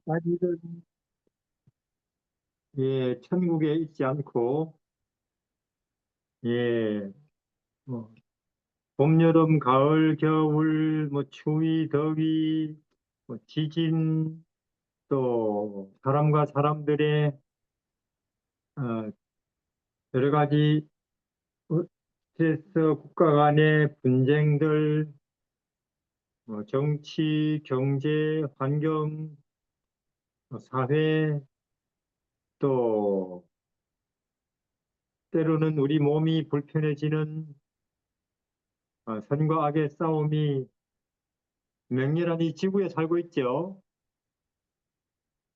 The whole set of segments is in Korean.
아직은 천국에 있지 않고 예, 뭐 봄, 여름, 가을, 겨울, 뭐 추위, 더위, 뭐 지진, 또 사람과 사람들의 어, 여러 가지 스트레스, 국가 간의 분쟁들, 뭐 정치, 경제, 환경, 사회, 또 때로는 우리 몸이 불편해지는 선과 악의 싸움이 맹렬한 이 지구에 살고 있죠.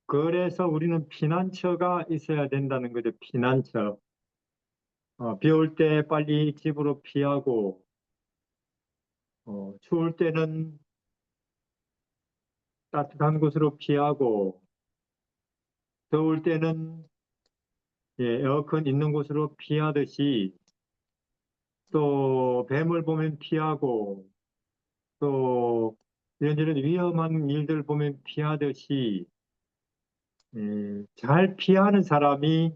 그래서 우리는 피난처가 있어야 된다는 거죠. 피난처. 비 올 때 빨리 집으로 피하고, 추울 때는 따뜻한 곳으로 피하고, 더울 때는 에어컨 있는 곳으로 피하듯이, 또 뱀을 보면 피하고, 또 이런저런 위험한 일들 보면 피하듯이, 잘 피하는 사람이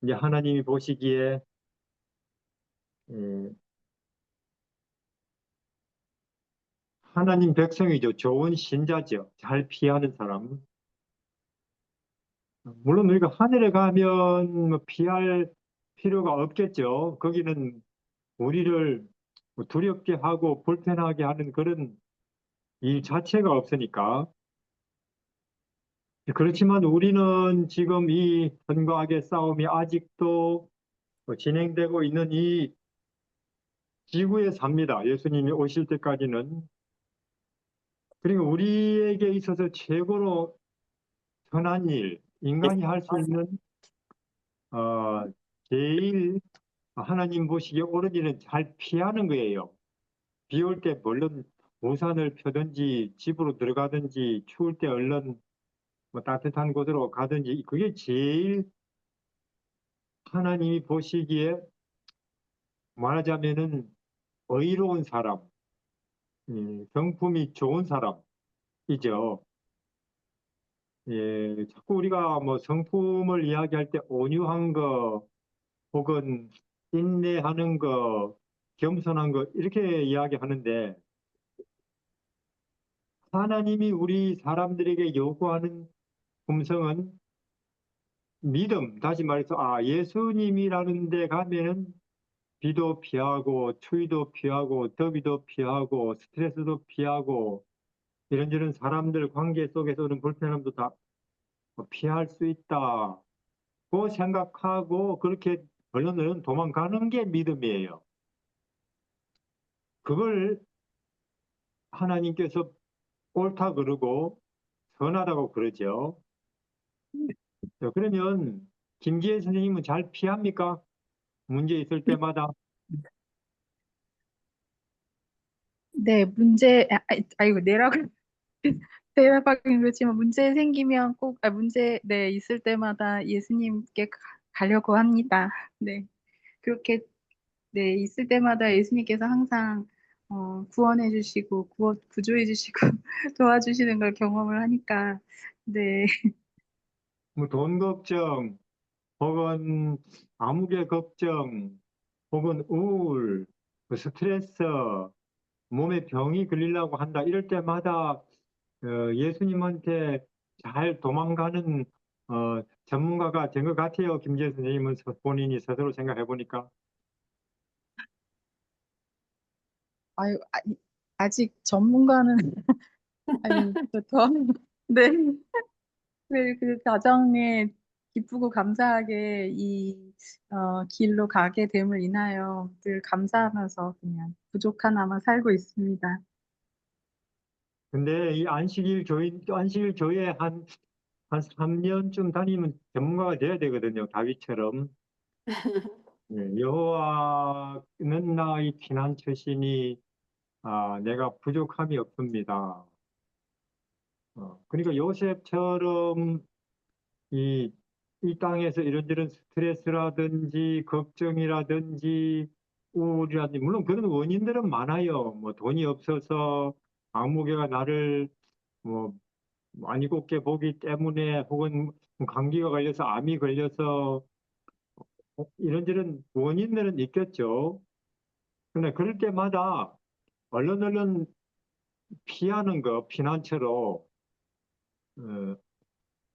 이제 하나님이 보시기에 예, 하나님 백성이죠. 좋은 신자죠. 잘 피하는 사람. 물론 우리가 하늘에 가면 뭐 피할 필요가 없겠죠. 거기는 우리를 뭐 두렵게 하고 불편하게 하는 그런 일 자체가 없으니까. 그렇지만 우리는 지금 이 선과 악의 싸움이 아직도 진행되고 있는 이 지구에 삽니다. 예수님이 오실 때까지는. 그러니까 우리에게 있어서 최고로 선한 일, 인간이 할 수 있는 제일 하나님 보시기에 옳은 일은 잘 피하는 거예요. 비 올 때 물론 우산을 펴든지 집으로 들어가든지 추울 때 얼른 뭐 따뜻한 곳으로 가든지 그게 제일 하나님이 보시기에 말하자면은 의로운 사람, 성품이 좋은 사람이죠. 자꾸 우리가 뭐 성품을 이야기할 때 온유한 거 혹은 인내하는 거, 겸손한 거 이렇게 이야기하는데 하나님이 우리 사람들에게 요구하는 품성은 믿음, 다시 말해서 예수님이라는 데 가면은 비도 피하고 추위도 피하고 더위도 피하고 스트레스도 피하고 이런저런 사람들 관계 속에서 오는 불편함도 다 피할 수 있다. 그 생각하고 그렇게 얼른 도망가는 게 믿음이에요. 그걸 하나님께서 옳다 그러고 선하다고 그러죠. 자, 그러면 김기혜 선생님은 잘 피합니까? 문제 있을 때마다. 네, 아이고, 내라고, 대답하기는 그렇지만, 문제 생기면 꼭, 문제, 네, 있을 때마다 예수님께 가려고 합니다. 네, 그렇게, 네, 있을 때마다 예수님께서 항상, 구원해 주시고, 구조해 주시고, 도와주시는 걸 경험을 하니까, 네, 뭐 돈 걱정, 혹은 아무개 걱정, 혹은 우울, 뭐 스트레스, 몸에 병이 걸리려고 한다. 이럴 때마다 예수님한테 잘 도망가는 전문가가 된 것 같아요. 김지혜 선생님은 본인이 스스로 생각해 보니까. 아유, 아직 전문가는, 아니, 더, 네. 그 가정에 기쁘고 감사하게 길로 가게 됨을 인하여 늘 감사하면서 그냥 부족하나마 살고 있습니다. 근데 이 안식일 교회 한 3년쯤 다니면 전문가가 돼야 되거든요. 다윗처럼. 여호와는 나의 피난처시니 내가 부족함이 없습니다. 그러니까 요셉처럼 이, 이 땅에서 이런저런 스트레스라든지 걱정이라든지 우울이라든지 물론 그런 원인들은 많아요. 뭐 돈이 없어서 아무개가 나를 뭐 많이 곱게 보기 때문에 혹은 감기가 걸려서 암이 걸려서 이런저런 원인들은 있겠죠. 근데 그럴 때마다 얼른 피하는 거, 피난처로, 어,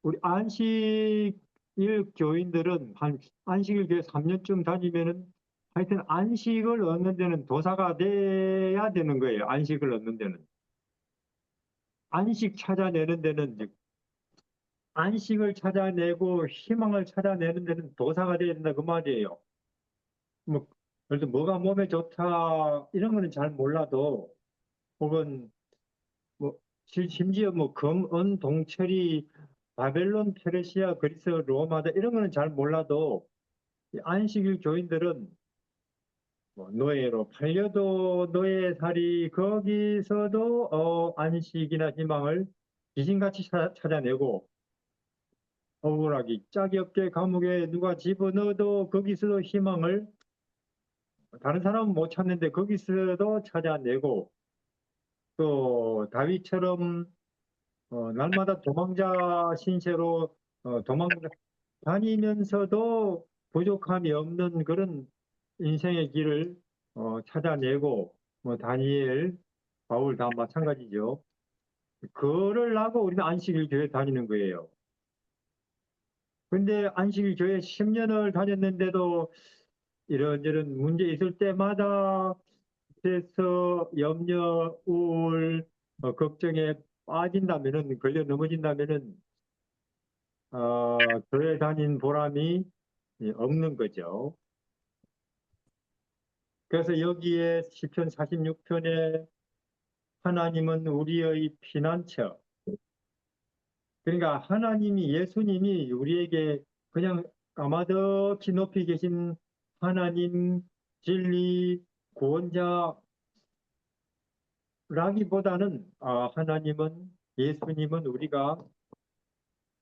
우리 안식일 교인들은 한 안식일 교회 3년쯤 다니면은 하여튼 안식을 얻는 데는 도사가 돼야 되는 거예요. 안식을 얻는 데는. 안식 찾아내는 데는 이제 안식을 찾아내고 희망을 찾아내는 데는 도사가 돼야 된다 그 말이에요. 뭐, 예를 들어 뭐가 몸에 좋다 이런 거는 잘 몰라도 혹은 뭐 심지어 뭐 금, 은, 동철이 바벨론, 페르시아, 그리스, 로마다 이런 거는 잘 몰라도 이 안식일 교인들은 뭐 노예로 팔려도 노예살이 거기서도 안식이나 희망을 귀신같이 찾아내고 억울하기 짝이 없게 감옥에 누가 집어넣어도 거기서도 희망을 다른 사람은 못 찾는데 거기서도 찾아내고 또 다윗처럼 날마다 도망자 신세로 도망 다니면서도 부족함이 없는 그런 인생의 길을 찾아내고 뭐 다니엘, 바울 다 마찬가지죠. 그를 하고 우리는 안식일 교회 다니는 거예요. 근데 안식일 교회 10년을 다녔는데도 이런저런 문제 있을 때마다 스트레스, 염려, 우울, 걱정에 빠진다면은 걸려 넘어진다면은 교회 다닌 보람이 없는 거죠. 그래서 여기에 시편 46편에 하나님은 우리의 피난처. 그러니까 하나님이 예수님이 우리에게 그냥 까마득히 높이 계신 하나님, 진리, 구원자라기보다는 하나님은 예수님은 우리가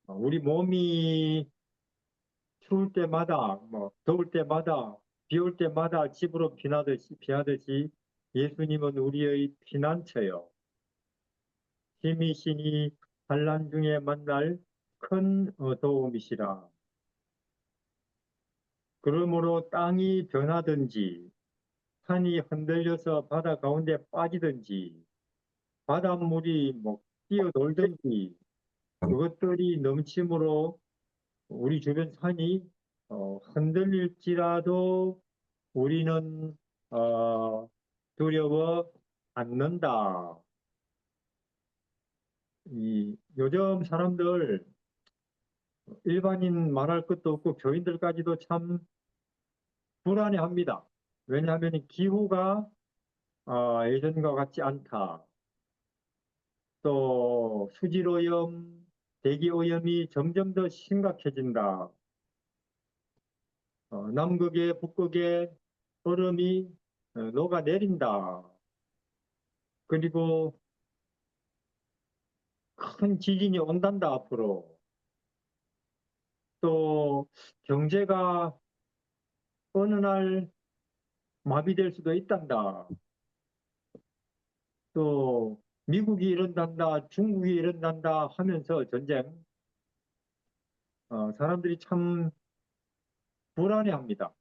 우리 몸이 추울 때마다 뭐 더울 때마다 비 올 때마다 집으로 피하듯이 예수님은 우리의 피난처요. 힘이 신이 환난 중에 만날 큰 도움이시라. 그러므로 땅이 변하든지 산이 흔들려서 바다 가운데 빠지든지 바닷물이 뭐 뛰어놀든지 그것들이 넘침으로 우리 주변 산이 흔들릴지라도 우리는 두려워 않는다. 요즘 사람들 일반인 말할 것도 없고 교인들까지도 참 불안해합니다. 왜냐하면 기후가 예전과 같지 않다. 또 수질오염, 대기오염이 점점 더 심각해진다. 남극에 북극에 얼음이 녹아내린다. 그리고 큰 지진이 온단다 앞으로. 또 경제가 어느 날 마비될 수도 있단다. 또 미국이 이런단다, 중국이 이런단다 하면서 전쟁, 사람들이 참 불안해합니다.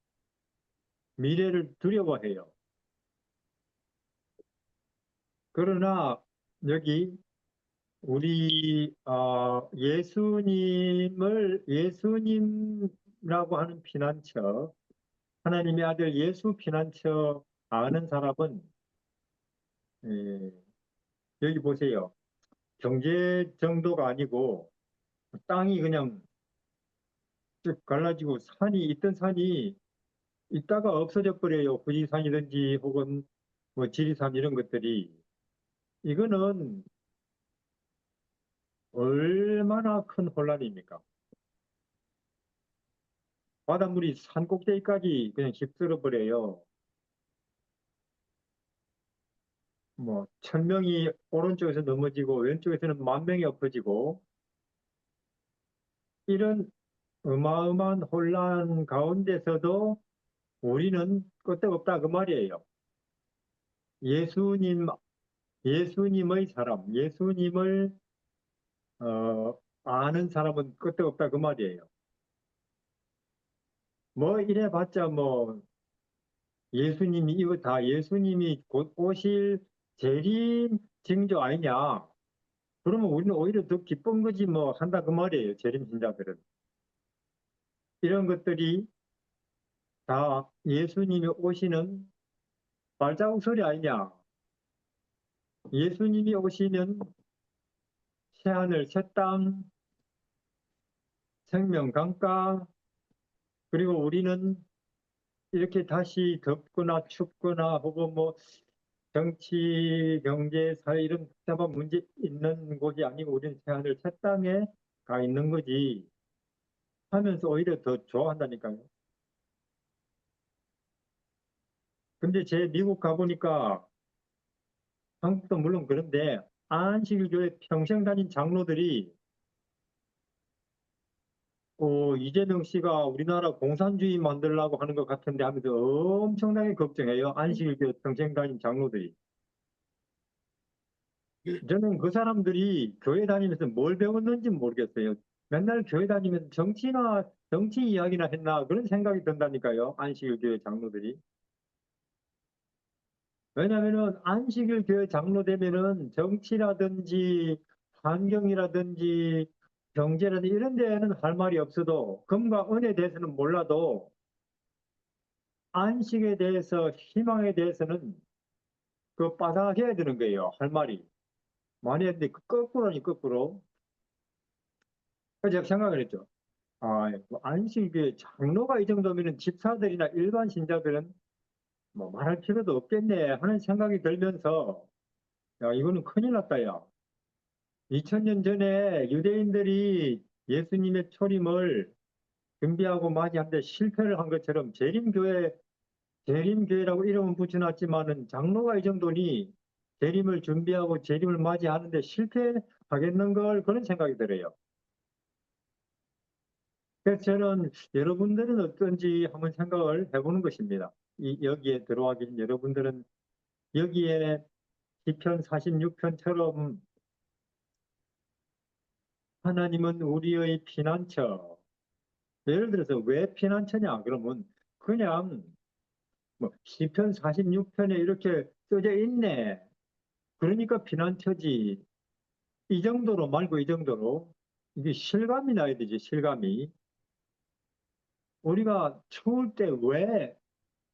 미래를 두려워해요. 그러나 여기 우리 예수님이라고 하는 피난처, 하나님의 아들 예수 피난처 아는 사람은 예, 여기 보세요. 경제 정도가 아니고 땅이 그냥 쭉 갈라지고 산이 있던 산이 있다가 없어져 버려요. 후지산이든지 혹은 뭐 지리산 이런 것들이 이거는 얼마나 큰 혼란입니까? 바닷물이 산 꼭대기까지 그냥 휩쓸어 버려요. 뭐 1,000명이 오른쪽에서 넘어지고 왼쪽에서는 10,000명이 엎어지고 이런 어마어마한 혼란 가운데서도 우리는 끄떡없다 그 말이에요. 예수님, 예수님의 사람, 예수님을 아는 사람은 끝도 없다 그 말이에요. 뭐 이래봤자 뭐 예수님이 이거 다 예수님이 곧 오실 재림 징조 아니냐. 그러면 우리는 오히려 더 기쁜 거지 뭐 한다 그 말이에요. 재림 신자들은. 이런 것들이 다 예수님이 오시는 발자국 소리 아니냐. 예수님이 오시면 새하늘 새땅 생명 강가 그리고 우리는 이렇게 다시 덥거나 춥거나 혹은 뭐 정치, 경제, 사회 이런 복잡한 문제 있는 곳이 아니고 우리는 새하늘 새 땅에 가 있는 거지 하면서 오히려 더 좋아한다니까요. 근데 제 미국 가보니까 한국도 물론 그런데 안식일교회 평생 다닌 장로들이 이재명 씨가 우리나라 공산주의 만들려고 하는 것 같은데 하면서 엄청나게 걱정해요. 안식일교회 평생 다닌 장로들이. 저는 그 사람들이 교회 다니면서 뭘 배웠는지 모르겠어요. 맨날 교회 다니면서 정치 이야기나 했나 그런 생각이 든다니까요. 안식일 교회 장로들이. 왜냐하면은 안식일 교회 장로 되면은 정치라든지 환경이라든지 경제라든지 이런 데에는 할 말이 없어도 금과 은에 대해서는 몰라도 안식에 대해서 희망에 대해서는 그 빠삭해야 되는 거예요. 할 말이. 많이 했는데 거꾸로니 거꾸로. 그래서 제가 생각을 했죠. 뭐 안식일 장로가 이 정도면 집사들이나 일반 신자들은 뭐 말할 필요도 없겠네 하는 생각이 들면서 야 이거는 큰일 났다 야. 2000년 전에 유대인들이 예수님의 초림을 준비하고 맞이하는데 실패를 한 것처럼 재림교회라고 이름은 붙여놨지만은 장로가 이 정도니 재림을 준비하고 재림을 맞이하는데 실패하겠는 걸 그런 생각이 들어요. 그래서 저는 여러분들은 어떤지 한번 생각을 해보는 것입니다. 여기에 들어와 계신 여러분들은 여기에 시편 46편처럼 하나님은 우리의 피난처. 예를 들어서 왜 피난처냐? 그러면 그냥 뭐 시편 46편에 이렇게 써져 있네. 그러니까 피난처지. 이 정도로 말고 이 정도로 이게 실감이 나야 되지, 실감이. 우리가 추울 때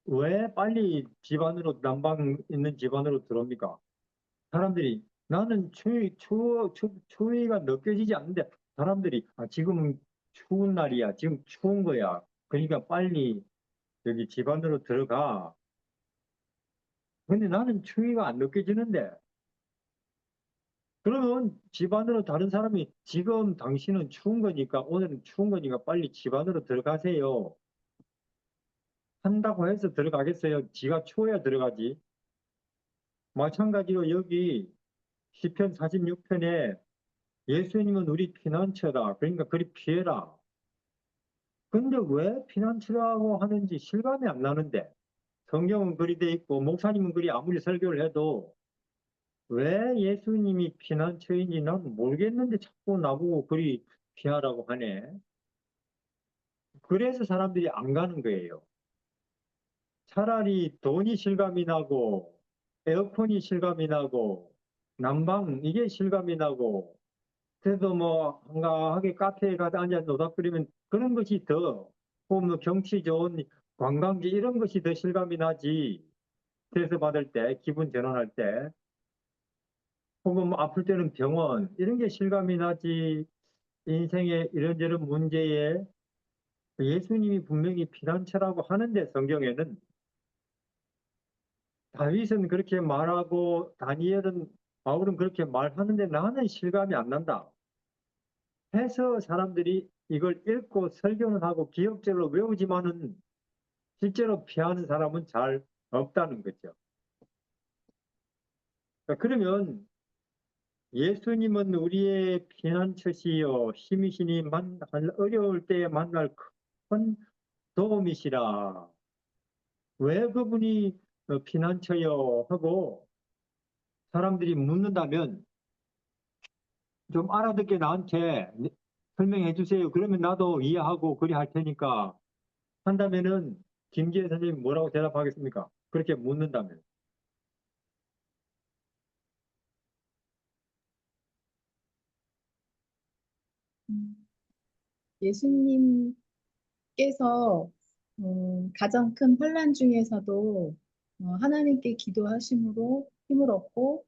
왜 빨리 집안으로 난방 있는 집안으로 들어옵니까? 사람들이 나는 추위가 느껴지지 않는데 사람들이 지금은 추운 날이야. 지금 추운 거야. 그러니까 빨리 여기 집안으로 들어가. 근데 나는 추위가 안 느껴지는데 그러면 집안으로 다른 사람이 지금 당신은 추운 거니까 오늘은 추운 거니까 빨리 집안으로 들어가세요. 한다고 해서 들어가겠어요? 지가 추워야 들어가지. 마찬가지로 여기 시편 46편에 예수님은 우리 피난처다. 그러니까 그리 피해라. 근데 왜 피난처라고 하는지 실감이 안 나는데 성경은 그리 돼 있고 목사님은 그리 아무리 설교를 해도 왜 예수님이 피난처인지 난 모르겠는데 자꾸 나보고 그리 피하라고 하네. 그래서 사람들이 안 가는 거예요. 차라리 돈이 실감이 나고 에어컨이 실감이 나고 난방 이게 실감이 나고 그래도 뭐 한가하게 카페에 가서 앉아서 노닥거리면 그런 것이 더 혹은 뭐 경치 좋은 관광지 이런 것이 더 실감이 나지. 스트레스 받을 때 기분 전환할 때 혹은 뭐 아플 때는 병원 이런 게 실감이 나지. 인생의 이런저런 문제에 예수님이 분명히 피난처라고 하는데 성경에는 다윗은 그렇게 말하고 다니엘은 바울은 그렇게 말하는데 나는 실감이 안 난다 해서 사람들이 이걸 읽고 설교는 하고 기억절로 외우지만은 실제로 피하는 사람은 잘 없다는 거죠. 그러면 예수님은 우리의 피난처시요 힘이시니 어려울 때에 만날 큰 도움이시라. 왜 그분이 피난처요 하고 사람들이 묻는다면 좀 알아듣게 나한테 설명해 주세요. 그러면 나도 이해하고 그리 할 테니까 한다면은 김기혜 선생님 뭐라고 대답하겠습니까? 그렇게 묻는다면. 음, 예수님께서 가장 큰 환난 중에서도 하나님께 기도하심으로 힘을 얻고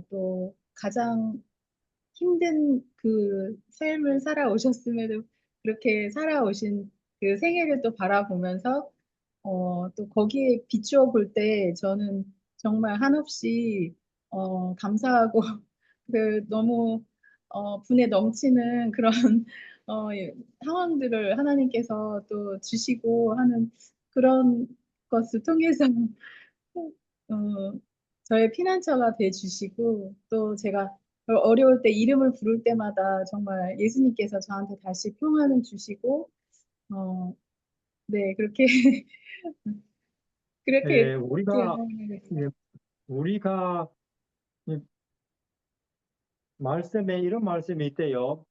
또 가장 힘든 그 삶을 살아오셨음에도 그렇게 살아오신 그 생애를 또 바라보면서 또 거기에 비추어 볼 때 저는 정말 한없이 감사하고 그 너무 분에 넘치는 그런 예, 상황들을 하나님께서 또 주시고 하는 그런 것을 통해서 어, 저의 피난처가 돼 주시고 또 제가 어려울 때 이름을 부를 때마다 정말 예수님께서 저한테 다시 평안을 주시고 어, 네 그렇게 그렇게 예, 그 예, 우리가 이 말씀에 이런 말씀이 있대요.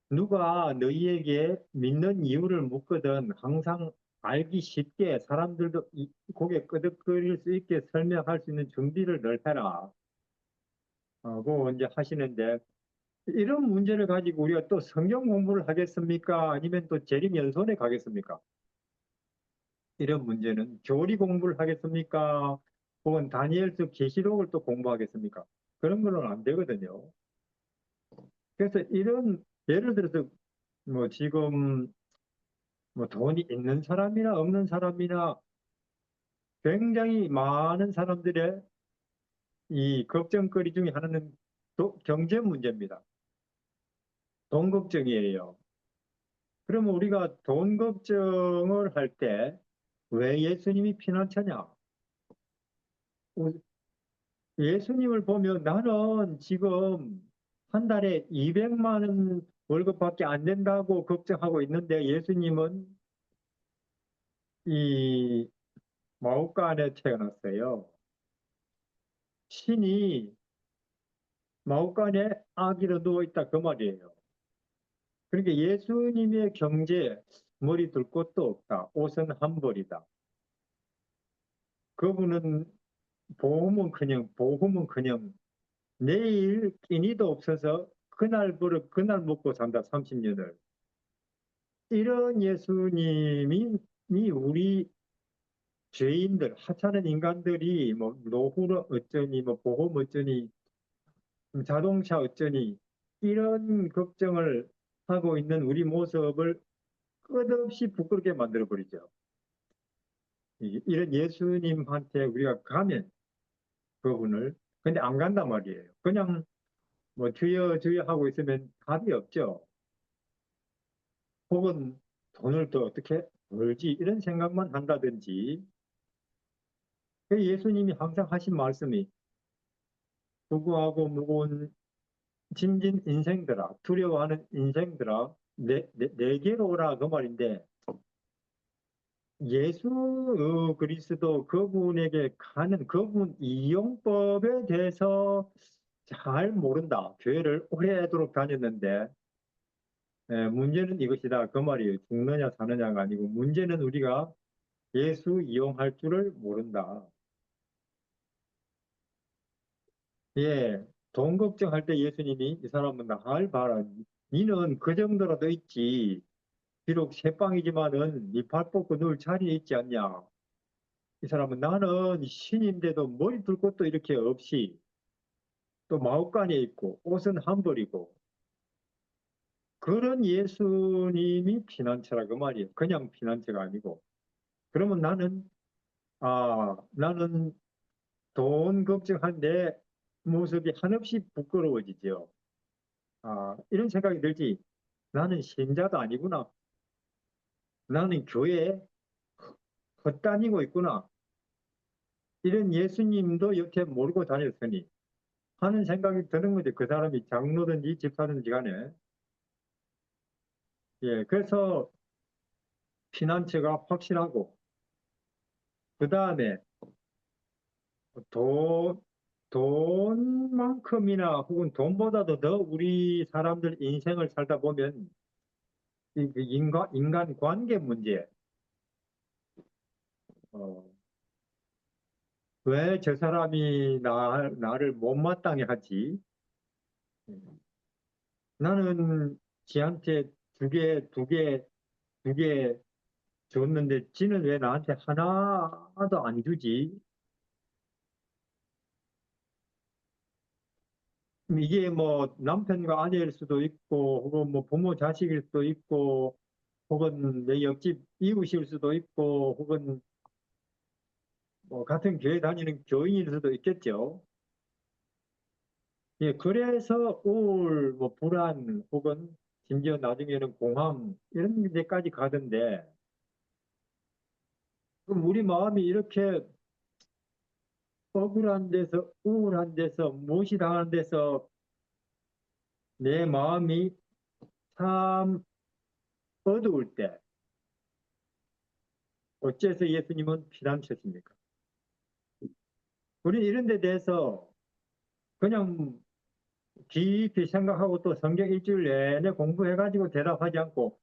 누가 너희에게 믿는 이유를 묻거든 항상 알기 쉽게 사람들도 고개 끄덕거릴 수 있게 설명할 수 있는 준비를 늘 해라. 고 이제 하시는데 이런 문제를 가지고 우리가 또 성경 공부를 하겠습니까? 아니면 또 재림연수원에 가겠습니까? 이런 문제는 교리 공부를 하겠습니까? 혹은 다니엘서 계시록을 또 공부하겠습니까? 그런 거는 안 되거든요. 그래서 이런 예를 들어서 뭐 지금 뭐 돈이 있는 사람이나 없는 사람이나 굉장히 많은 사람들의 이 걱정거리 중에 하나는 또 경제 문제입니다. 돈 걱정이에요. 그러면 우리가 돈 걱정을 할 때 왜 예수님이 피난처냐? 예수님을 보면 나는 지금 한 달에 200만 원 월급밖에 안 된다고 걱정하고 있는데 예수님은 이 마옥간에 태어났어요. 신이 마옥간에 아기로 누워있다 그 말이에요. 그러니까 예수님의 경제에 머리 둘 곳도 없다. 옷은 한 벌이다. 그분은 보험은 그냥 내일 끼니도 없어서 그날 벌어 그날 먹고 산다 30년을. 이런 예수님이 우리 죄인들 하찮은 인간들이 뭐 노후로 어쩌니 뭐 보험 어쩌니 자동차 어쩌니 이런 걱정을 하고 있는 우리 모습을 끝없이 부끄럽게 만들어 버리죠. 이런 예수님한테 우리가 가면 그분을 근데 안 간단 말이에요. 그냥 뭐 주여 주여 하고 있으면 답이 없죠. 혹은 돈을 또 어떻게 벌지 이런 생각만 한다든지 그 예수님이 항상 하신 말씀이 수고하고 무거운 짐진 인생들아 두려워하는 인생들아 내게로 오라 그 말인데 예수 그리스도 그분에게 가는 그분 이용법에 대해서 잘 모른다. 교회를 오래도록 다녔는데 문제는 이것이다. 그 말이에요. 죽느냐 사느냐가 아니고 문제는 우리가 예수 이용할 줄을 모른다. 예, 돈 걱정할 때 예수님이 이 사람은 나를 봐라. 니는 그 정도라도 있지. 비록 새빵이지만은 네 발 뻗고 누울 자리에 있지 않냐. 이 사람은 나는 신인데도 머리 둘 곳도 이렇게 없이 또 마구간에 있고 옷은 한 벌이고 그런 예수님이 피난처라 그 말이에요. 그냥 피난처가 아니고. 그러면 나는 돈 걱정한 내 모습이 한없이 부끄러워지죠. 이런 생각이 들지. 나는 신자도 아니구나. 나는 교회에 헛다니고 있구나. 이런 예수님도 여태 모르고 다녔으니 하는 생각이 드는 거죠. 그 사람이 장로든지 집사든지 간에. 예, 그래서 피난처가 확실하고 그 다음에 돈 돈만큼이나 혹은 돈보다도 더 우리 사람들 인생을 살다 보면 이 인간 관계 문제, 어, 왜 저 사람이 나를 못마땅해 하지? 나는 지한테 두 개 줬는데 지는 왜 나한테 하나도 안 주지? 이게 뭐 남편과 아내일 수도 있고, 혹은 뭐 부모 자식일 수도 있고, 혹은 내 옆집 이웃일 수도 있고, 혹은 뭐 같은 교회 다니는 교인일 수도 있겠죠. 예, 그래서 우울, 뭐 불안, 혹은 심지어 나중에는 공황 이런 데까지 가던데, 그럼 우리 마음이 이렇게 억울한 데서, 우울한 데서, 무시당한 데서 내 마음이 참 어두울 때, 어째서 예수님은 피난처십니까? 우리 이런 데 대해서 그냥 깊이 생각하고 또 성경 일주일 내내 공부해가지고 대답하지 않고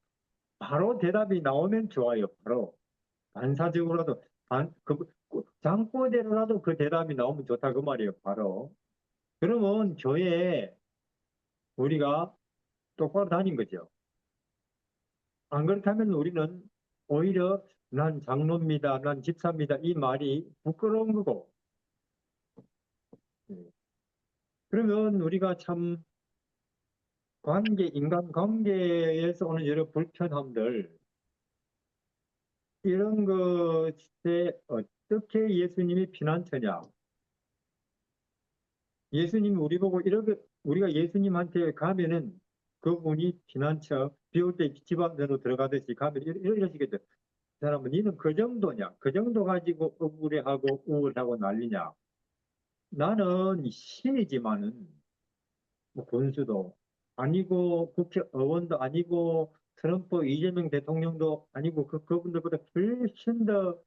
바로 대답이 나오면 좋아요. 바로 반사적으로라도 잠꼬대로라도 그 대답이 나오면 좋다 그 말이에요. 바로. 그러면 교회에 우리가 똑바로 다닌 거죠. 안 그렇다면 우리는 오히려 난 장로입니다. 난 집사입니다. 이 말이 부끄러운 거고. 예. 그러면 우리가 참 인간 관계에서 오는 여러 불편함들, 이런 것에 어떻게 예수님이 피난처냐? 예수님이 우리 보고 이렇게, 우리가 예수님한테 가면은 그분이 피난처, 비 올 때 집 안으로 들어가듯이 가면 이러시겠죠. 그 사람은 니는 그 정도냐? 그 정도 가지고 억울해하고 우울하고 난리냐? 나는 신이지만은 뭐 군수도 아니고 국회의원도 아니고 트럼프 이재명 대통령도 아니고 그분들보다 훨씬 더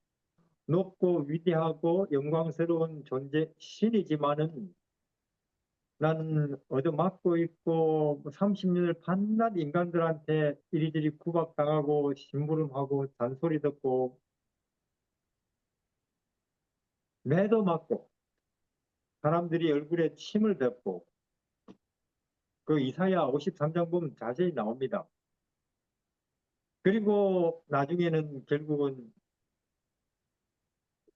높고 위대하고 영광스러운 존재 신이지만은 나는 얻어맞고 있고 30년을 밤낮 인간들한테 이리저리 구박당하고 심부름하고 잔소리 듣고 매도 맞고 사람들이 얼굴에 침을 뱉고 그 이사야 53장 보면 자세히 나옵니다. 그리고 나중에는 결국은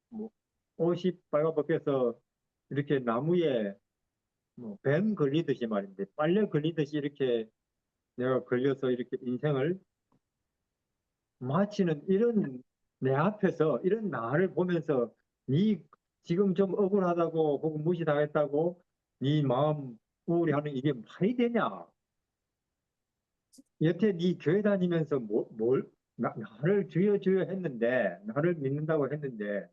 뭐 옷이 빨가벗겨서 이렇게 나무에 뭐뱀 걸리듯이 말인데 빨래 걸리듯이 이렇게 내가 걸려서 이렇게 인생을 마치는 이런 내 앞에서 이런 나를 보면서 네 지금 좀 억울하다고 혹은 무시당했다고 네 마음 우울해하는 이게 말이 되냐? 여태 네 교회 다니면서 나를 주여 주여 했는데 나를 믿는다고 했는데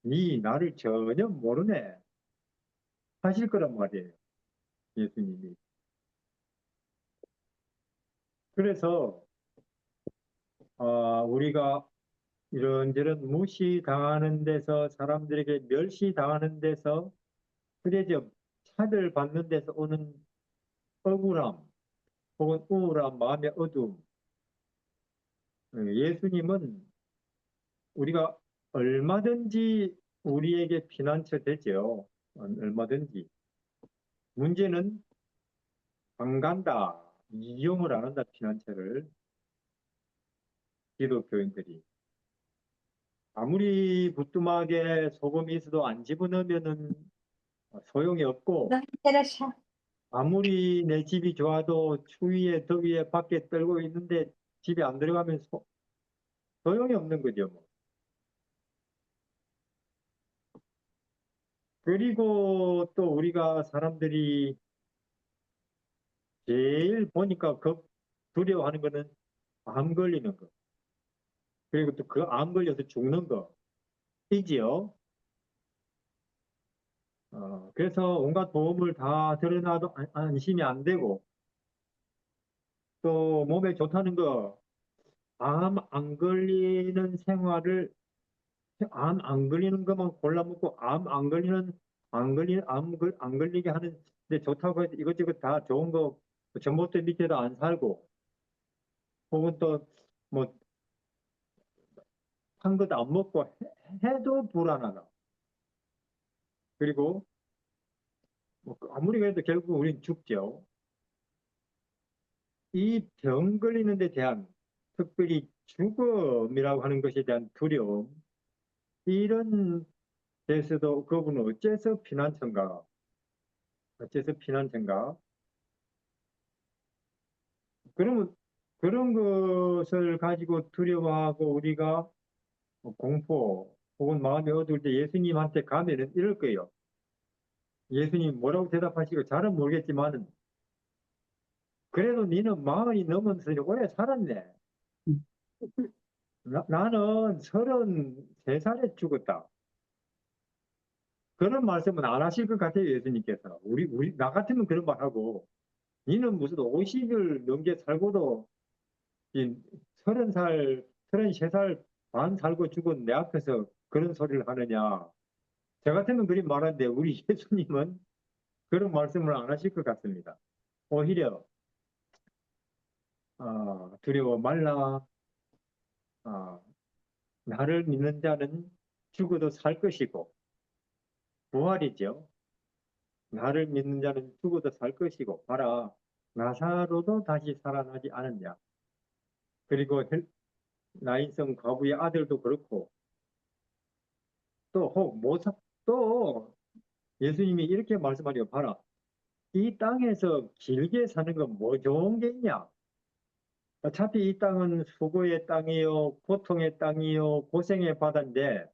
네 나를 전혀 모르네 하실 거란 말이에요. 예수님이. 그래서 우리가 이런저런 무시당하는 데서 사람들에게 멸시당하는 데서 그래서 차별받는 데서 오는 억울함 혹은 우울함, 마음의 어두움. 예수님은 우리가 얼마든지 우리에게 피난처 되죠. 얼마든지. 문제는 안 간다. 이용을 안 한다, 피난처를. 기독교인들이. 아무리 부뚜막에 소금이 있어도 안 집어넣으면은 소용이 없고, 아무리 내 집이 좋아도 추위에 더위에 밖에 떨고 있는데 집에 안 들어가면 소용이 없는 거죠. 뭐. 그리고 또 우리가 사람들이 제일 보니까 두려워하는 거는 암 걸리는 거. 그리고 또 그 암 걸려서 죽는 거. 이지요. 그래서 온갖 보험을 다 들여놔도 안심이 안 되고 또 몸에 좋다는 거, 암 안 걸리는 생활을 암 안 걸리는 것만 골라 먹고 암 안 걸리는 안 걸리게 하는데 좋다고 해서 이것저것 다 좋은 거 전봇대 밑에도 안 살고 혹은 또 뭐 한 것도 안 먹고 해도 불안하다. 그리고 뭐 아무리 그래도 결국 우린 죽죠. 이 병 걸리는 데 대한 특별히 죽음이라고 하는 것에 대한 두려움 이런 데서도 그분은 어째서 피난처인가? 어째서 피난처인가? 그러면 그런 것을 가지고 두려워하고 우리가 공포 혹은 마음이 어두울 때 예수님한테 가면은 이럴 거예요. 예수님 뭐라고 대답하시고 잘은 모르겠지만은 그래도 니는 마흔이 넘어서 오래 살았네. 나는 33살에 죽었다. 그런 말씀은 안 하실 것 같아요, 예수님께서. 나 같으면 그런 말 하고, 니는 무슨 50을 넘게 살고도 이 30살, 33살 반 살고 죽은 내 앞에서 그런 소리를 하느냐. 저 같으면 그리 말하는데 우리 예수님은 그런 말씀을 안 하실 것 같습니다. 오히려 두려워 말라. 아, 나를 믿는 자는 죽어도 살 것이고 부활이죠. 나를 믿는 자는 죽어도 살 것이고 봐라 나사로도 다시 살아나지 않았냐. 그리고 나인성 과부의 아들도 그렇고 또혹 모사 또 예수님이 이렇게 말씀하려 봐라. 이 땅에서 길게 사는 건 뭐 좋은 게 있냐? 어차피 이 땅은 수고의 땅이요, 고통의 땅이요, 고생의 바다인데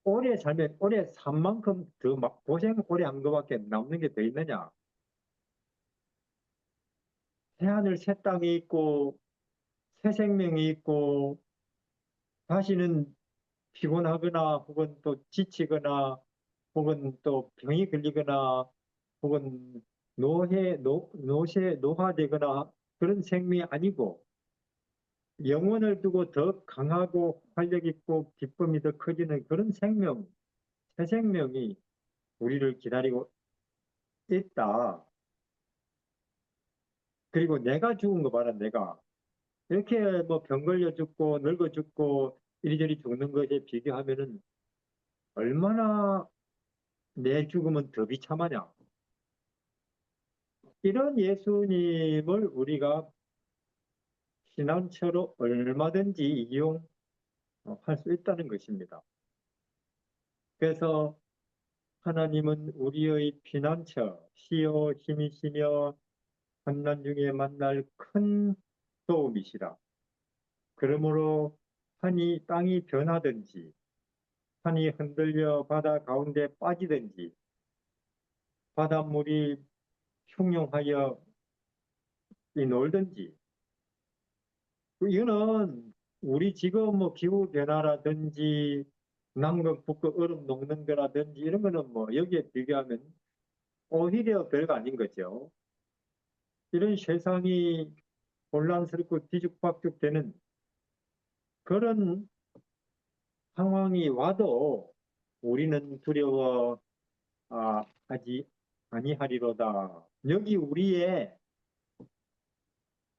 오래 살면 오래 산 만큼 더 막 고생 오래 한 것밖에 남는 게 더 있느냐? 새하늘 새 땅이 있고 새 생명이 있고 다시는 피곤하거나 혹은 또 지치거나 혹은 또 병이 걸리거나 혹은 노화되거나 그런 생명이 아니고 영혼을 두고 더 강하고 활력 있고 기쁨이 더 커지는 그런 생명, 새 생명이 우리를 기다리고 있다. 그리고 내가 죽은 거 봐라, 내가. 이렇게 뭐 병 걸려 죽고 늙어 죽고 이리저리 죽는 것에 비교하면은 얼마나 내 죽음은 더 비참하냐. 이런 예수님을 우리가 피난처로 얼마든지 이용할 수 있다는 것입니다. 그래서 하나님은 우리의 피난처, 시요 힘이시며 환난 중에 만날 큰 도움이시라. 그러므로 산이 땅이 변하든지 산이 흔들려 바다 가운데 빠지든지 바닷물이 흉용하여 놀든지 이거는 우리 지금 뭐 기후 변화라든지 남극 북극 얼음 녹는 거라든지 이런 거는 뭐 여기에 비교하면 오히려 별거 아닌 거죠. 이런 세상이 혼란스럽고 뒤죽박죽 되는 그런 상황이 와도 우리는 두려워 하지 아니하리로다. 여기 우리의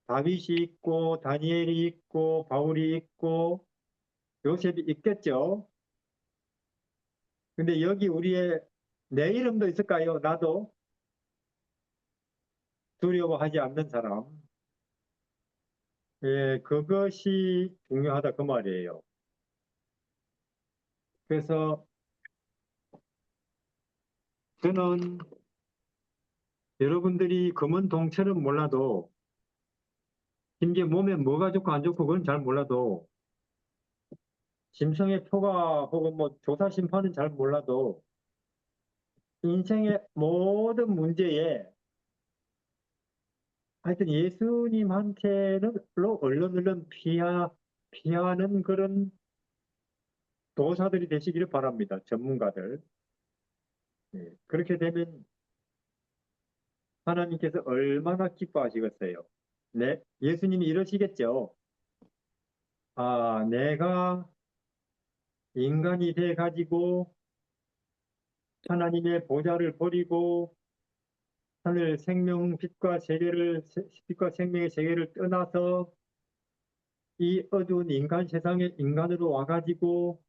다윗이 있고 다니엘이 있고 바울이 있고 요셉이 있겠죠. 근데 여기 우리의 내 이름도 있을까요? 나도 두려워하지 않는 사람. 예, 그것이 중요하다 그 말이에요. 그래서 저는 여러분들이 금은 동처럼 몰라도 심지어 몸에 뭐가 좋고 안 좋고 그건 잘 몰라도 심성의 표가 혹은 뭐 조사 심판은 잘 몰라도 인생의 모든 문제에 하여튼 예수님한테는 얼른 피하는 그런 도사들이 되시기를 바랍니다. 전문가들. 예, 그렇게 되면 하나님께서 얼마나 기뻐하시겠어요. 네, 예수님이 이러시겠죠. 내가 인간이 돼 가지고 하나님의 보좌를 버리고 하늘 생명 빛과 생명의 세계를 떠나서 이 어두운 인간 세상에 인간으로 와가지고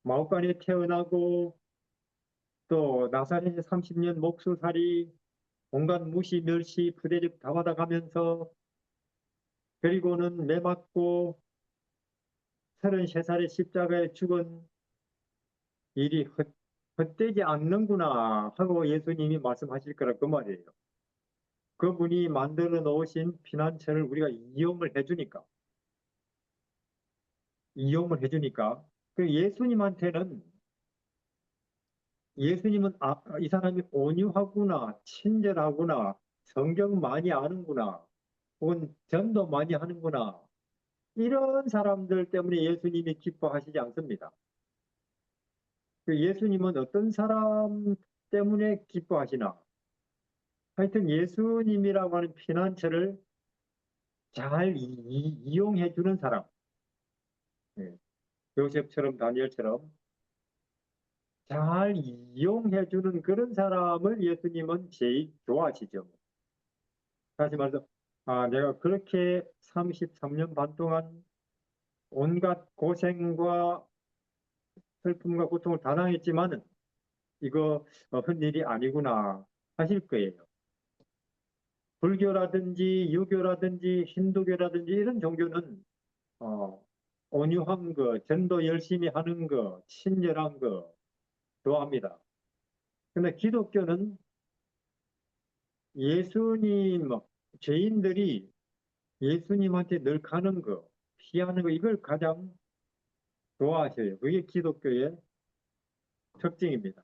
마옥간에 태어나고 또 나사렛에 30년 목수살이 온갖 무시 멸시 부대접 다 받아가면서 그리고는 매 맞고 33살에 십자가에 죽은 일이 헛되지 않는구나 하고 예수님이 말씀하실 거라 그 말이에요. 그분이 만들어 놓으신 피난처를 우리가 이용을 해주니까 그 예수님은 이 사람이 온유하구나, 친절하구나, 성경 많이 아는구나, 혹은 전도 많이 하는구나, 이런 사람들 때문에 예수님이 기뻐하시지 않습니다. 그 예수님은 어떤 사람 때문에 기뻐하시나? 하여튼 예수님이라고 하는 피난처를 잘 이용해 주는 사람, 예, 요셉처럼 다니엘처럼 잘 이용해 주는 그런 사람을 예수님은 제일 좋아하시죠. 다시 말해서 내가 그렇게 33년 반 동안 온갖 고생과 슬픔과 고통을 다 당했지만은 이거 흔일이 아니구나 하실 거예요. 불교라든지 유교라든지 힌두교라든지 이런 종교는 어, 온유한 거, 전도 열심히 하는 거, 친절한 거 좋아합니다. 근데 기독교는 예수님, 죄인들이 예수님한테 늘 가는 거, 피하는 거, 이걸 가장 좋아하셔요. 그게 기독교의 특징입니다.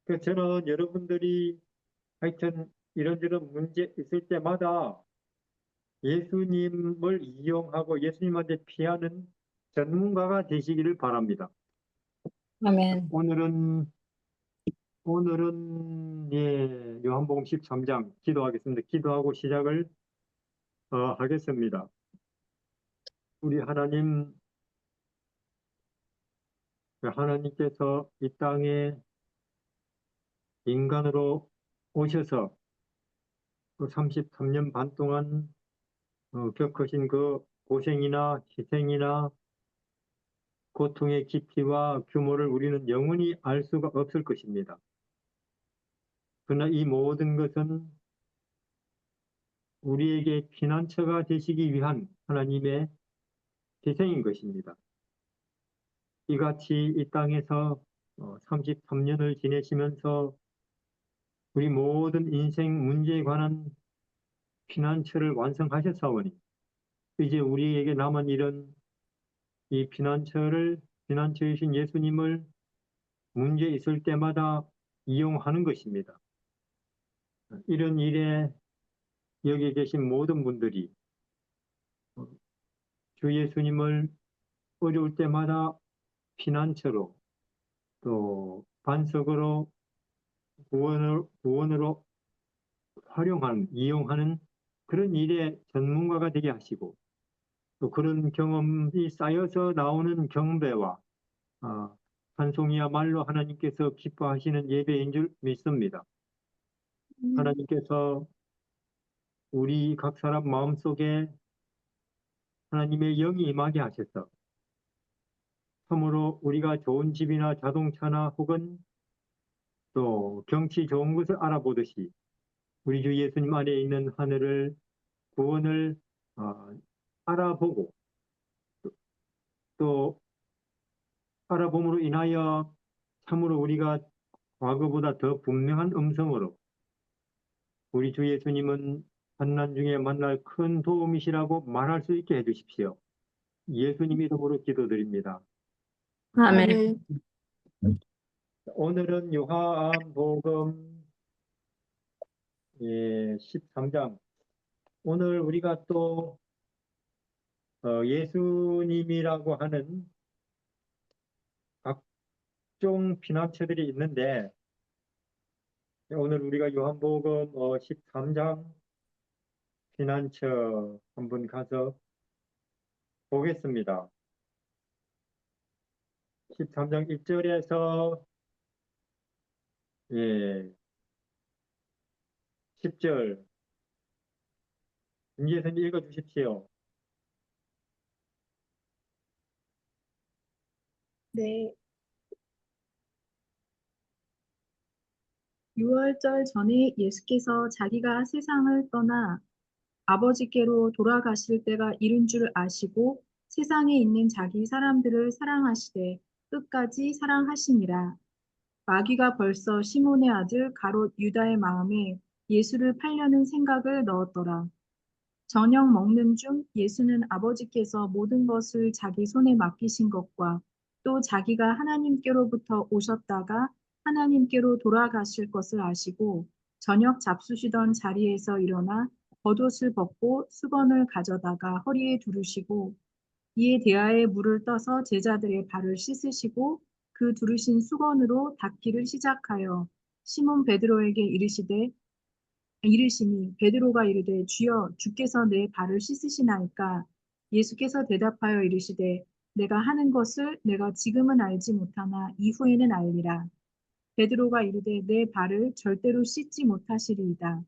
그 저는 여러분들이 하여튼 이런저런 문제 있을 때마다 예수님을 이용하고 예수님한테 피하는 전문가가 되시기를 바랍니다. 아멘. 오늘은 요한복음 13장 기도하겠습니다. 기도하고 시작을 하겠습니다. 우리 하나님께서 이 땅에 인간으로 오셔서 그 33년 반 동안 겪으신 그 고생이나 희생이나 고통의 깊이와 규모를 우리는 영원히 알 수가 없을 것입니다. 그러나 이 모든 것은 우리에게 피난처가 되시기 위한 하나님의 희생인 것입니다. 이같이 이 땅에서 33년을 지내시면서 우리 모든 인생 문제에 관한 피난처를 완성하셨사오니 이제 우리에게 남은 일은 이 피난처이신 예수님을 문제 있을 때마다 이용하는 것입니다. 이런 일에 여기 계신 모든 분들이 주 예수님을 어려울 때마다 피난처로 또 반석으로 구원으로 이용하는 그런 일의 전문가가 되게 하시고 또 그런 경험이 쌓여서 나오는 경배와 찬송이야말로 하나님께서 기뻐하시는 예배인 줄 믿습니다. 하나님께서 우리 각 사람 마음속에 하나님의 영이 임하게 하셔서 참으로 우리가 좋은 집이나 자동차나 혹은 또 경치 좋은 것을 알아보듯이 우리 주 예수님 안에 있는 하늘을 구원을 알아보고 또 알아봄으로 인하여 참으로 우리가 과거보다 더 분명한 음성으로 우리 주 예수님은 환난 중에 만날 큰 도움이시라고 말할 수 있게 해주십시오. 예수님 이름으로 기도드립니다. 아멘. 오늘은 요한복음 13장. 오늘 우리가 또 예수님이라고 하는 각종 피난처들이 있는데 오늘 우리가 요한복음 13장 피난처 한번 가서 보겠습니다. 13장 1절에서 예, 10절 김기선님 읽어 주십시오. 네. 유월절 전에 예수께서 자기가 세상을 떠나 아버지께로 돌아가실 때가 이른 줄 아시고 세상에 있는 자기 사람들을 사랑하시되 끝까지 사랑하시니라. 마귀가 벌써 시몬의 아들 가롯 유다의 마음에 예수를 팔려는 생각을 넣었더라. 저녁 먹는 중 예수는 아버지께서 모든 것을 자기 손에 맡기신 것과 또 자기가 하나님께로부터 오셨다가 하나님께로 돌아가실 것을 아시고 저녁 잡수시던 자리에서 일어나 겉옷을 벗고 수건을 가져다가 허리에 두르시고 이에 대하에 물을 떠서 제자들의 발을 씻으시고 그 두르신 수건으로 닦기를 시작하여 시몬 베드로에게 이르시니 베드로가 이르되 주여 주께서 내 발을 씻으시나이까 예수께서 대답하여 이르시되 내가 하는 것을 내가 지금은 알지 못하나 이후에는 알리라. 베드로가 이르되 내 발을 절대로 씻지 못하시리이다.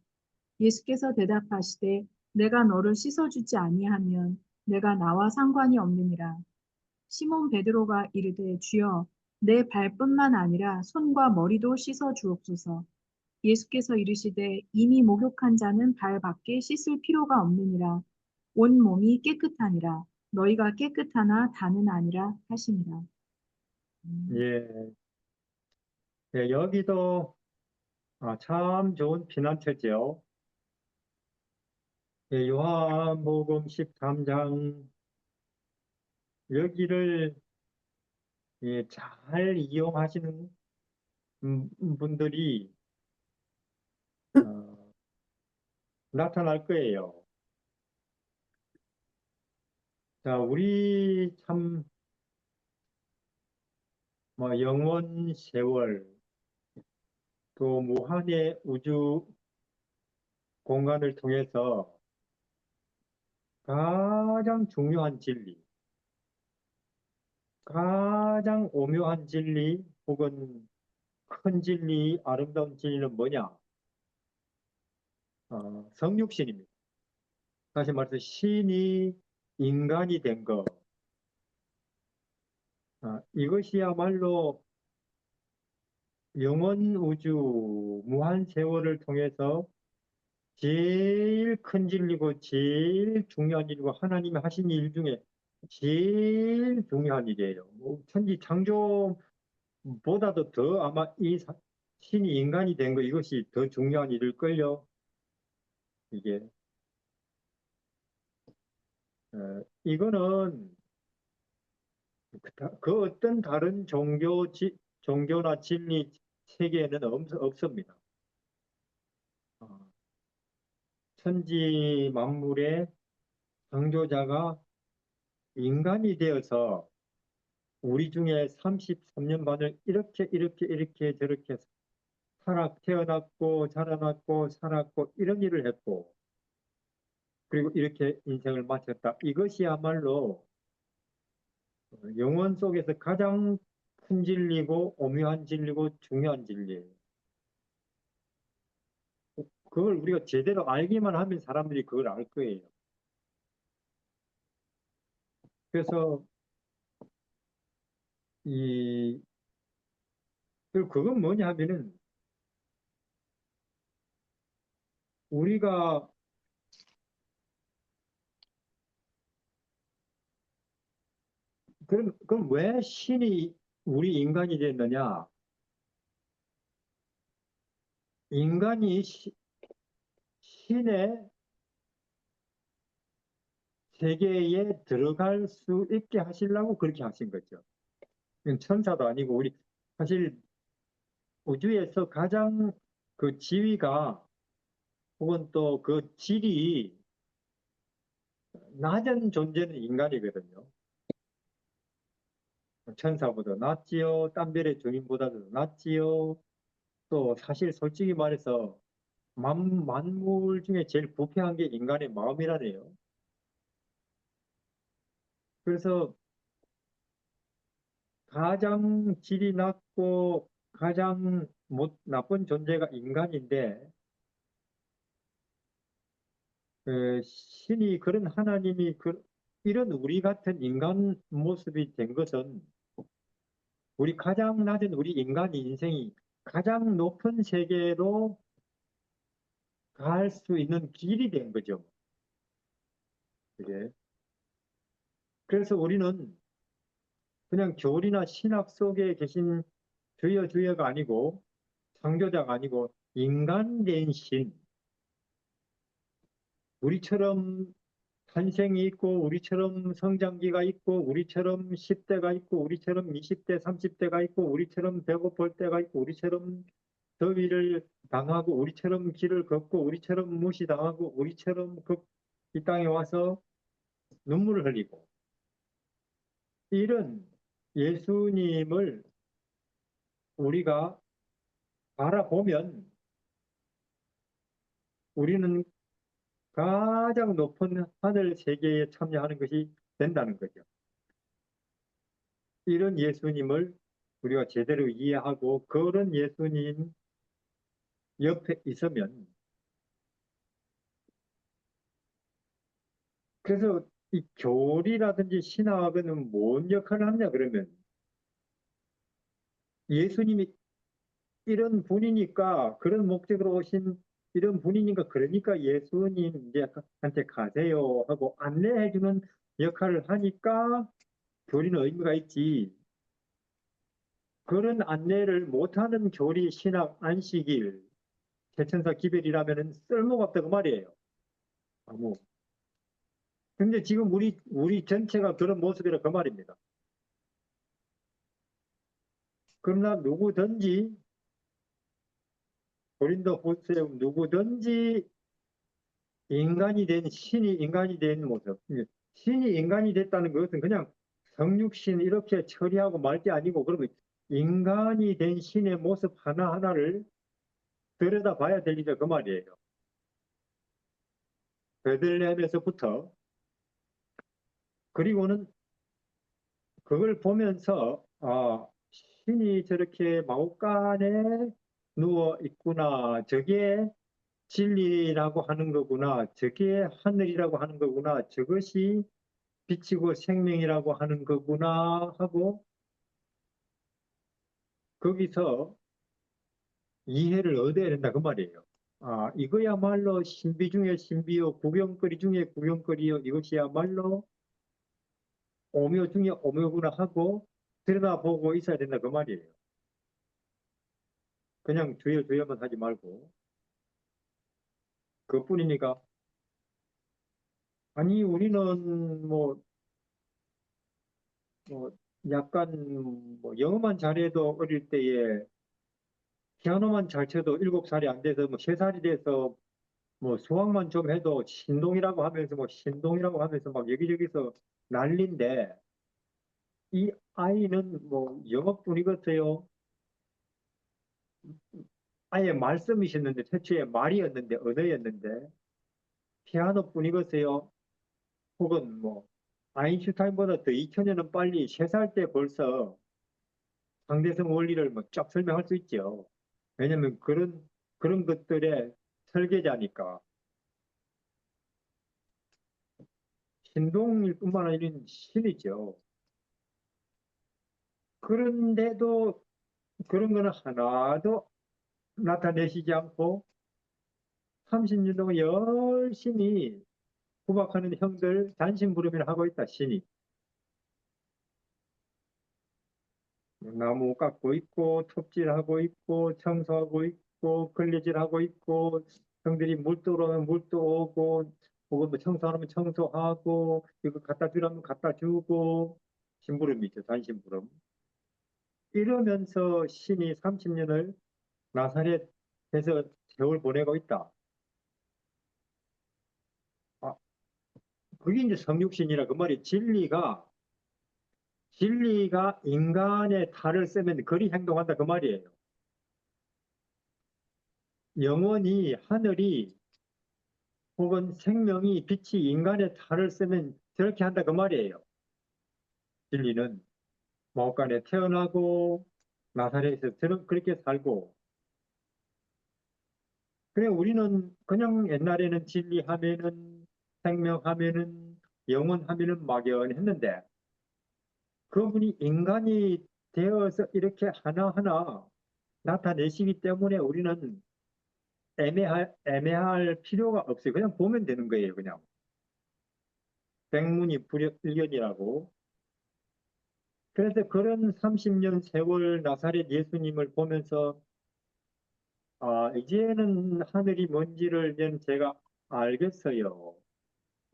예수께서 대답하시되 내가 너를 씻어주지 아니하면 내가 나와 상관이 없느니라. 시몬 베드로가 이르되 주여 내 발뿐만 아니라 손과 머리도 씻어 주옵소서. 예수께서 이르시되 이미 목욕한 자는 발밖에 씻을 필요가 없느니라. 온 몸이 깨끗하니라. 너희가 깨끗하나 다는 아니라 하시니라. 예, 예, 여기도 참 좋은 피난처죠. 예, 요한복음 13장 여기를 예, 잘 이용하시는 분들이 어, 나타날 거예요. 자, 우리 참 뭐 영원 세월 또 무한의 우주 공간을 통해서 가장 중요한 진리, 가장 오묘한 진리 혹은 큰 진리, 아름다운 진리는 뭐냐? 성육신입니다. 다시 말해서 신이 인간이 된 것. 이것이야말로 영원 우주 무한 세월을 통해서 제일 큰 진리고 제일 중요한 일이고 하나님이 하신 일 중에 제일 중요한 일이에요. 뭐 천지 창조보다도 더 아마 신이 인간이 된 거 이것이 더 중요한 일일걸요. 이게 이거는 그 어떤 다른 종교나 진리 세계에는 없습니다. 어, 천지 만물의 창조자가 인간이 되어서 우리 중에 33년 반을 이렇게 저렇게 태어났고 자라났고 살았고 이런 일을 했고 그리고 이렇게 인생을 마쳤다. 이것이야말로 영혼 속에서 가장 큰 진리고 오묘한 진리고 중요한 진리예요. 그걸 우리가 제대로 알기만 하면 사람들이 그걸 알 거예요. 그래서 이 그건 뭐냐 하면은 우리가 그럼 왜 신이 우리 인간이 됐느냐? 인간이 신의 세계에 들어갈 수 있게 하시려고 그렇게 하신 거죠. 천사도 아니고 우리 사실 우주에서 가장 그 지위가 혹은 또 그 질이 낮은 존재는 인간이거든요. 천사보다 낫지요. 딴별의 주민보다도 낫지요. 또 사실 솔직히 말해서 만물 중에 제일 부패한 게 인간의 마음이라네요. 그래서 가장 질이 낮고 가장 나쁜 존재가 인간인데 신이 그런 하나님이 이런 우리 같은 인간 모습이 된 것은 우리 가장 낮은 우리 인간 인생이 가장 높은 세계로 갈 수 있는 길이 된 거죠. 그게. 그래서 우리는 그냥 교리나 신학 속에 계신 주여 주여가 아니고 창조자가 아니고 인간 된 신, 우리처럼 탄생이 있고 우리처럼 성장기가 있고 우리처럼 10대가 있고 우리처럼 20대 30대가 있고 우리처럼 배고플 때가 있고 우리처럼 더위를 당하고 우리처럼 길을 걷고 우리처럼 무시당하고 우리처럼 이 땅에 와서 눈물을 흘리고 이런 예수님을 우리가 바라보면 우리는 가장 높은 하늘 세계에 참여하는 것이 된다는 거죠. 이런 예수님을 우리가 제대로 이해하고 그런 예수님 옆에 있으면 그래서 이 교리라든지 신학은 뭔 역할을 하냐 그러면 예수님이 이런 분이니까 그런 목적으로 오신 이런 분이니까 그러니까 예수님한테 가세요 하고 안내해 주는 역할을 하니까 교리는 의미가 있지. 그런 안내를 못하는 교리, 신학, 안식일, 대천사 기별이라면 쓸모가 없다고 말이에요. 아무. 근데 지금 우리 전체가 그런 모습이라 그 말입니다. 그러나 누구든지 고린도후서에 누구든지 인간이 된 신이 인간이 된 모습. 신이 인간이 됐다는 것은 그냥 성육신 이렇게 처리하고 말 게 아니고 그러면 인간이 된 신의 모습 하나하나를 들여다봐야 될 일이다 그 말이에요. 베들레헴에서부터 그리고는 그걸 보면서 신이 저렇게 마옥간에 누워 있구나. 저게 진리라고 하는 거구나. 저게 하늘이라고 하는 거구나. 저것이 빛이고 생명이라고 하는 거구나 하고 거기서 이해를 얻어야 된다 그 말이에요. 이거야말로 신비 중에 신비요 구경거리 중에 구경거리요 이것이야말로 오묘 중에 오묘구나 하고 들여다보고 있어야 된다 그 말이에요. 그냥 주여 주여만 하지 말고 그뿐이니까 아니 우리는 뭐 약간 영어만 잘해도 어릴 때에 피아노만 잘 쳐도 7살이 안 돼서 3살이 돼서 수학만 좀 해도 신동이라고 하면서 막 여기저기서 난리인데 이 아이는 영어뿐이겠어요. 아예 말씀이셨는데 태초에 말이었는데 언어였는데 피아노뿐이겠어요. 혹은 아인슈타인보다 더 2000년은 빨리 3살 때 벌써 상대성 원리를 쫙 설명할 수 있죠. 왜냐하면 그런 것들의 설계자니까. 신동일 뿐만 아니라 신이죠. 그런데도 그런 거는 하나도 나타내시지 않고 30년 동안 열심히 구박하는 형들 단심부름을 하고 있다, 신이. 나무 깎고 있고, 톱질하고 있고, 청소하고 있고, 걸레질하고 있고, 형들이 물 들어오면 물도 오고, 혹은 청소하면 청소하고, 이거 갖다 주라면 갖다 주고, 심부름이죠, 단심부름. 이러면서 신이 30년을 나사렛에서 세월 보내고 있다. 아, 그게 이제 성육신이라 그 말이 진리가 인간의 탈을 쓰면 그리 행동한다 그 말이에요. 영원히 하늘이 혹은 생명이 빛이 인간의 탈을 쓰면 저렇게 한다 그 말이에요. 진리는 마옥간에 태어나고 나사렛에서 그렇게 살고 그래, 우리는 그냥 옛날에는 진리하면은, 생명하면은, 영원하면은 막연했는데, 그분이 인간이 되어서 이렇게 하나하나 나타내시기 때문에 우리는 애매할 필요가 없어요. 그냥 보면 되는 거예요, 그냥. 백문이 불여일견이라고. 그래서 그런 30년 세월 나사렛 예수님을 보면서, 아, 이제는 하늘이 뭔지를 이제는 제가 알겠어요.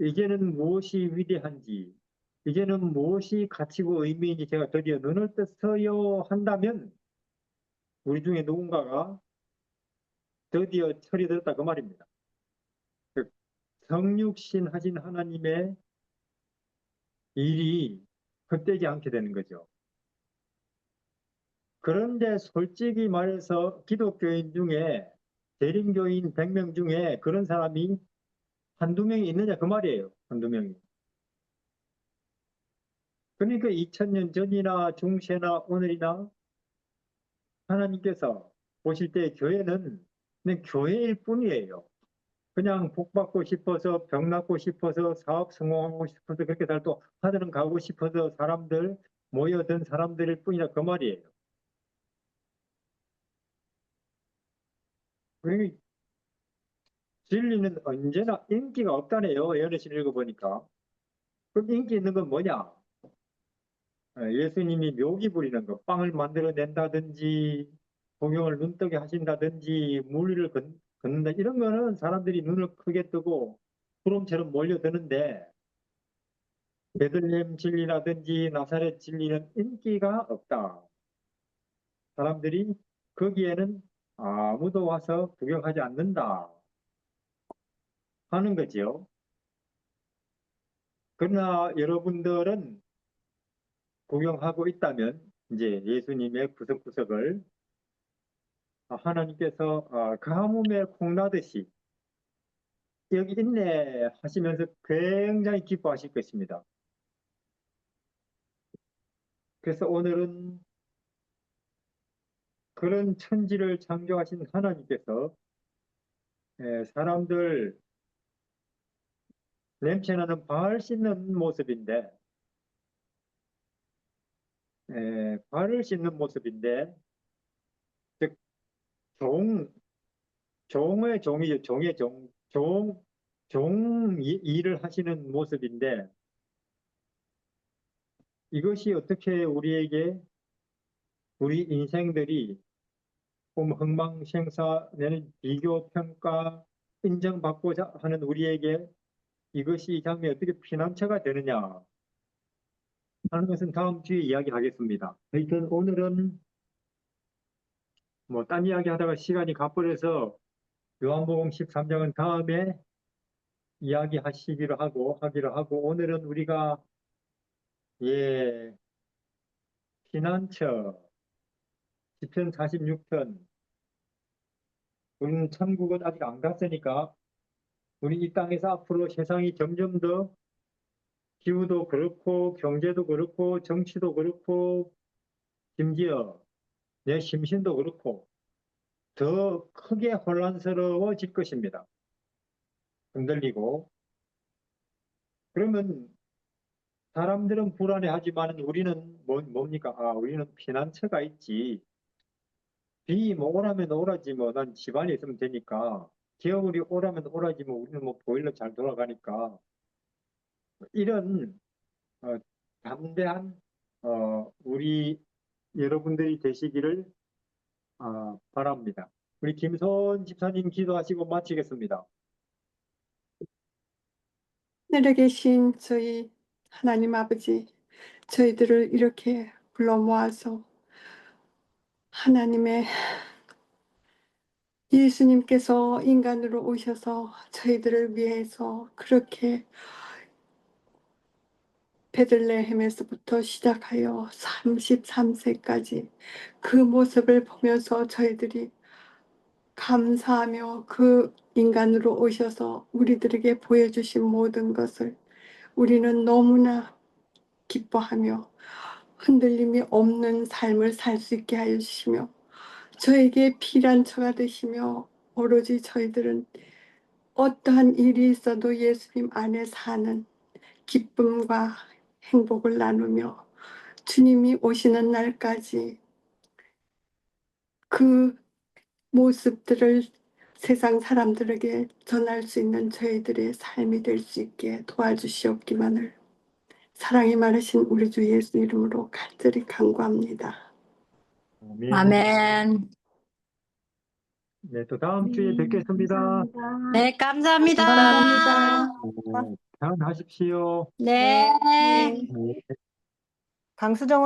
이제는 무엇이 위대한지, 이제는 무엇이 가치고 의미인지 제가 드디어 눈을 떴어요 한다면 우리 중에 누군가가 드디어 철이 들었다 그 말입니다. 그 성육신 하신 하나님의 일이 헛되지 않게 되는 거죠. 그런데 솔직히 말해서 기독교인 중에 대림교인 100명 중에 그런 사람이 한두 명이 있느냐 그 말이에요. 한두 명이. 그러니까 2000년 전이나 중세나 오늘이나 하나님께서 보실 때 교회는 그냥 교회일 뿐이에요. 그냥 복 받고 싶어서, 병 낫고 싶어서, 사업 성공하고 싶어서, 그렇게 살도 하늘은 가고 싶어서 사람들, 모여든 사람들일 뿐이라 그 말이에요. 그러니 진리는 언제나 인기가 없다네요. 연애실 읽어보니까. 그럼 인기 있는 건 뭐냐? 예수님이 묘기 부리는 거, 빵을 만들어낸다든지, 동영을 눈뜨게 하신다든지, 물리를 걷는다, 이런 거는 사람들이 눈을 크게 뜨고 구름처럼 몰려드는데, 베들레헴 진리라든지 나사렛 진리는 인기가 없다. 사람들이 거기에는 아무도 와서 구경하지 않는다 하는 거지요. 그러나 여러분들은 구경하고 있다면 이제 예수님의 구석구석을 하나님께서 가뭄에 콩나듯이 여기 있네 하시면서 굉장히 기뻐하실 것입니다. 그래서 오늘은 그런 천지를 창조하신 하나님께서 사람들 냄새나는 발을 씻는 모습인데 발을 씻는 모습인데 즉 종의 종이죠. 종의 일을 하시는 모습인데 이것이 어떻게 우리에게 우리 인생들이 흥망생사 내는 비교 평가 인정받고자 하는 우리에게 이것이 이 장면이 어떻게 피난처가 되느냐 하는 것은 다음 주에 이야기하겠습니다. 하여튼 오늘은 뭐 딴 이야기 하다가 시간이 가버려서 요한복음 13장은 다음에 하기로 하고 오늘은 우리가 예 피난처 시편 46편 우리는 천국은 아직 안 갔으니까 우리 이 땅에서 앞으로 세상이 점점 더 기후도 그렇고 경제도 그렇고 정치도 그렇고 심지어 내 심신도 그렇고 더 크게 혼란스러워질 것입니다. 흔들리고 그러면 사람들은 불안해하지만 우리는 뭡니까? 우리는 피난처가 있지. 비 뭐 오라면 오라지 뭐 난 집안에 있으면 되니까 겨울이 오라면 오라지 뭐 우리는 뭐 보일러 잘 돌아가니까 이런 담대한 우리 여러분들이 되시기를 바랍니다. 우리 김소원 집사님 기도하시고 마치겠습니다. 하늘에 계신 저희 하나님 아버지, 저희들을 이렇게 불러 모아서 하나님의 예수님께서 인간으로 오셔서 저희들을 위해서 그렇게 베들레헴에서부터 시작하여 33세까지 그 모습을 보면서 저희들이 감사하며 그 인간으로 오셔서 우리들에게 보여주신 모든 것을 우리는 너무나 기뻐하며 흔들림이 없는 삶을 살 수 있게 하여 주시며 저에게 피난처가 되시며 오로지 저희들은 어떠한 일이 있어도 예수님 안에 사는 기쁨과 행복을 나누며 주님이 오시는 날까지 그 모습들을 세상 사람들에게 전할 수 있는 저희들의 삶이 될 수 있게 도와주시옵기만을 사랑이 많으신 우리 주 예수 이름으로 간절히 간구합니다. 아멘. 아멘. 네, 또 다음 주에 뵙겠습니다. 감사합니다. 네, 감사합니다. 감사합니다. 편안하십시오. 네. 네. 강수정